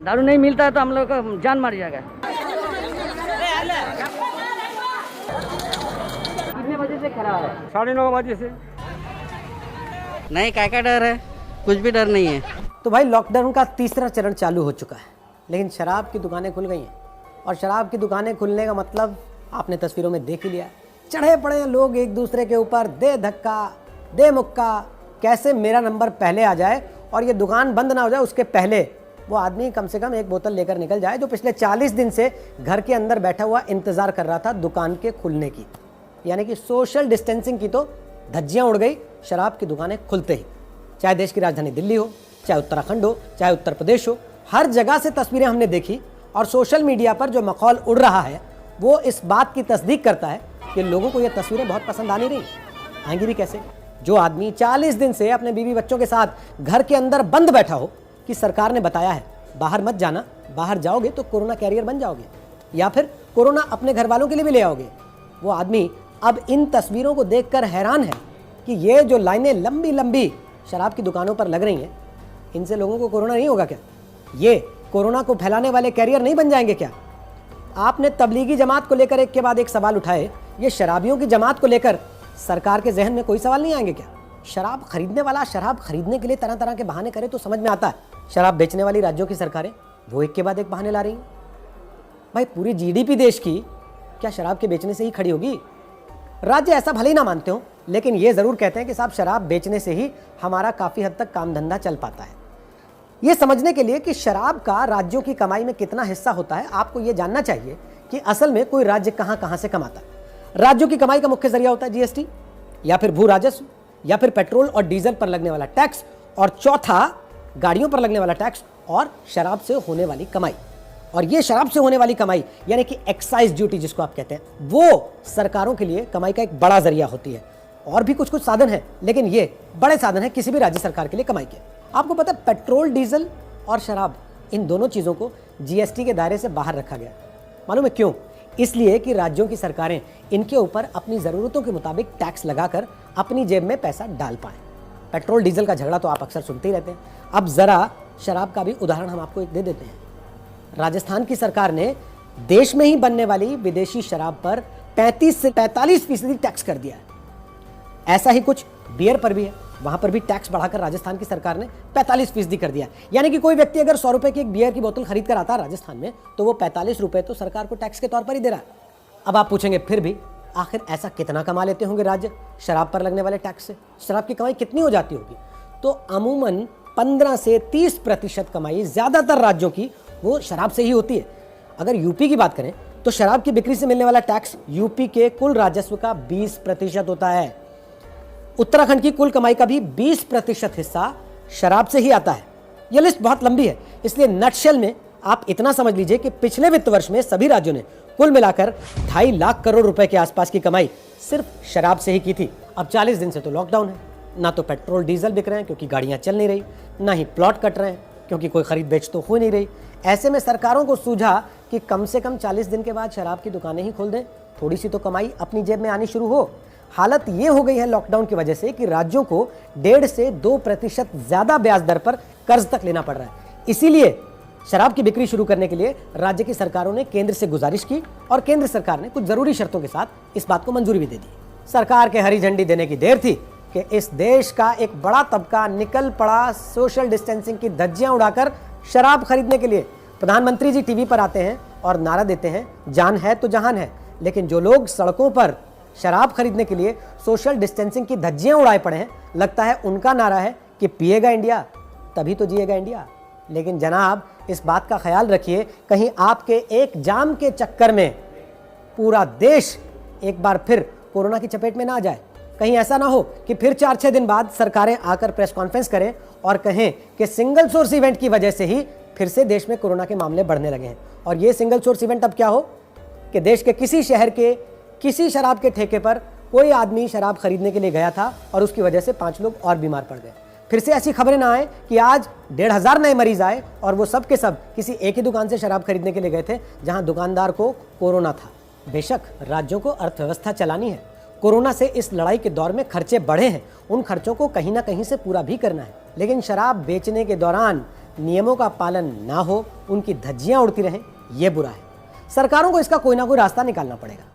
दारू नहीं मिलता है तो हम लोग का जान मार जाएगा। कितने बजे से खराब है? 9:30 बजे से। नहीं, काय का डर है? कुछ भी डर नहीं है। तो भाई लॉकडाउन का तीसरा चरण चालू हो चुका है, लेकिन शराब की दुकानें खुल गई हैं। और शराब की दुकानें खुलने का मतलब आपने तस्वीरों में देख ही लिया। चढ़े पड़े हैं लोग एक दूसरे के ऊपर, दे धक्का दे मुक्का, कैसे मेरा नंबर पहले आ जाए और ये दुकान बंद ना हो जाए उसके पहले वो आदमी कम से कम एक बोतल लेकर निकल जाए, जो पिछले 40 दिन से घर के अंदर बैठा हुआ इंतजार कर रहा था दुकान के खुलने की। यानी कि सोशल डिस्टेंसिंग की तो धज्जियां उड़ गई शराब की दुकानें खुलते ही। चाहे देश की राजधानी दिल्ली हो, चाहे उत्तराखंड हो, चाहे उत्तर प्रदेश हो, हर जगह से तस्वीरें हमने देखी। और सोशल मीडिया पर जो मखौल उड़ रहा है वो इस बात की तस्दीक करता है कि लोगों को ये तस्वीरें बहुत पसंद आ नहीं रही। आएंगी भी कैसे? जो आदमी 40 दिन से अपने बीवी बच्चों के साथ घर के अंदर बंद बैठा हो कि सरकार ने बताया है बाहर मत जाना, बाहर जाओगे तो कोरोना कैरियर बन जाओगे या फिर कोरोना अपने घर वालों के लिए भी ले आओगे, वो आदमी अब इन तस्वीरों को देखकर हैरान है कि ये जो लाइनें लंबी लंबी शराब की दुकानों पर लग रही हैं, इनसे लोगों को कोरोना नहीं होगा क्या? ये कोरोना को फैलाने वाले कैरियर नहीं बन जाएंगे क्या? आपने तबलीगी जमात को लेकर एक के बाद एक सवाल उठाए, ये शराबियों की जमात को लेकर सरकार के जहन में कोई सवाल नहीं आएंगे क्या? शराब खरीदने वाला शराब खरीदने के लिए तरह तरह के बहाने करे तो समझ में आता है। शराब बेचने वाली राज्यों की सरकारें वो एक के बाद एक बहाने ला रही हैं। भाई पूरी जीडीपी देश की क्या शराब के बेचने से ही खड़ी होगी? राज्य ऐसा भले ही ना मानते हो, लेकिन ये जरूर कहते हैं कि साहब शराब बेचने से ही हमारा काफी हद तक काम धंधा चल पाता है। ये समझने के लिए कि शराब का राज्यों की कमाई में कितना हिस्सा होता है, आपको ये जानना चाहिए कि असल में कोई राज्य कहां कहां से कमाता है। राज्यों की कमाई का मुख्य जरिया होता है जीएसटी, या फिर भू राजस्व, या फिर पेट्रोल और डीजल पर लगने वाला टैक्स, और चौथा गाड़ियों पर लगने वाला टैक्स और शराब से होने वाली कमाई। और ये शराब से होने वाली कमाई यानी कि एक्साइज ड्यूटी जिसको आप कहते हैं, वो सरकारों के लिए कमाई का एक बड़ा जरिया होती है। और भी कुछ कुछ साधन है, लेकिन ये बड़े साधन है किसी भी राज्य सरकार के लिए कमाई के। आपको पता है पेट्रोल, डीजल और शराब, इन दोनों चीजों को जीएसटी के दायरे से बाहर रखा गया। मालूम है क्यों? इसलिए कि राज्यों की सरकारें इनके ऊपर अपनी जरूरतों के मुताबिक टैक्स लगाकर अपनी जेब में पैसा डाल पाएं। पेट्रोल डीजल का झगड़ा तो आप अक्सर सुनते ही रहते हैं। अब जरा शराब का भी उदाहरण हम आपको एक दे देते हैं। राजस्थान की सरकार ने देश में ही बनने वाली विदेशी शराब पर 35 से 45% टैक्स कर दिया है। ऐसा ही कुछ बियर पर भी है, वहां पर भी टैक्स बढ़ाकर राजस्थान की सरकार ने 45% कर दिया। यानी कि कोई व्यक्ति अगर 100 रुपए की एक बियर की बोतल खरीद कर आता है राजस्थान में, तो वो 45 रुपए तो सरकार को टैक्स के तौर पर ही दे रहा है। अब आप पूछेंगे फिर भी आखिर ऐसा कितना कमा लेते होंगे राज्य शराब पर लगने वाले टैक्स से? शराब की कमाई कितनी हो जाती होगी? तो अमूमन 15 से 30% कमाई ज्यादातर राज्यों की वो शराब से ही होती है। अगर यूपी की बात करें तो शराब की बिक्री से मिलने वाला टैक्स यूपी के कुल राजस्व का 20% होता है। उत्तराखंड की कुल कमाई का भी 20% हिस्सा शराब से ही आता है। यह लिस्ट बहुत लंबी है, इसलिए नटशेल में आप इतना समझ लीजिए कि पिछले वित्त वर्ष में सभी राज्यों ने कुल मिलाकर 2.5 लाख करोड़ रुपए के आसपास की कमाई सिर्फ शराब से ही की थी। अब 40 दिन से तो लॉकडाउन है, ना तो पेट्रोल डीजल बिक रहे हैं क्योंकि गाड़ियां चल नहीं रही, ना ही प्लॉट कट रहे हैं क्योंकि कोई खरीद बेच तो हो नहीं रही। ऐसे में सरकारों को सूझा कि कम से कम 40 दिन के बाद शराब की दुकानें ही खोल दें, थोड़ी सी तो कमाई अपनी जेब में आनी शुरू हो। हालत ये हो गई है लॉकडाउन की वजह से कि राज्यों को 1.5 से 2% ज्यादा ब्याज दर पर कर्ज तक लेना पड़ रहा है। इसीलिए शराब की बिक्री शुरू करने के लिए राज्य की सरकारों ने केंद्र से गुजारिश की और केंद्र सरकार ने कुछ जरूरी शर्तों के साथ इस बात को मंजूरी भी दे दी। सरकार के हरी झंडी देने की देर थी कि इस देश का एक बड़ा तबका निकल पड़ा सोशल डिस्टेंसिंग की धज्जियां उड़ाकर शराब खरीदने के लिए। प्रधानमंत्री जी टीवी पर आते हैं और नारा देते हैं, जान है तो जहान है। लेकिन जो लोग सड़कों पर शराब खरीदने के लिए सोशल डिस्टेंसिंग की धज्जियां उड़ाए पड़े हैं, लगता है उनका नारा है कि पिएगा इंडिया तभी तो जिएगा इंडिया। लेकिन जनाब इस बात का ख्याल रखिए, कहीं आपके एक जाम के चक्कर में पूरा देश एक बार फिर कोरोना की चपेट में ना आ जाए। कहीं ऐसा ना हो कि फिर 4-6 दिन बाद सरकारें आकर प्रेस कॉन्फ्रेंस करें और कहें कि सिंगल सोर्स इवेंट की वजह से ही फिर से देश में कोरोना के मामले बढ़ने लगे हैं। और ये सिंगल सोर्स इवेंट अब क्या हो कि देश के किसी शहर के किसी शराब के ठेके पर कोई आदमी शराब खरीदने के लिए गया था और उसकी वजह से 5 लोग और बीमार पड़ गए। फिर से ऐसी खबरें ना आए कि आज 1,500 नए मरीज आए और वो सब के सब किसी एक ही दुकान से शराब खरीदने के लिए गए थे जहां दुकानदार को कोरोना था। बेशक राज्यों को अर्थव्यवस्था चलानी है, कोरोना से इस लड़ाई के दौर में खर्चे बढ़े हैं, उन खर्चों को कहीं ना कहीं से पूरा भी करना है। लेकिन शराब बेचने के दौरान नियमों का पालन ना हो, उनकी धज्जियां उड़ती रहें, ये बुरा है। सरकारों को इसका कोई ना कोई रास्ता निकालना पड़ेगा।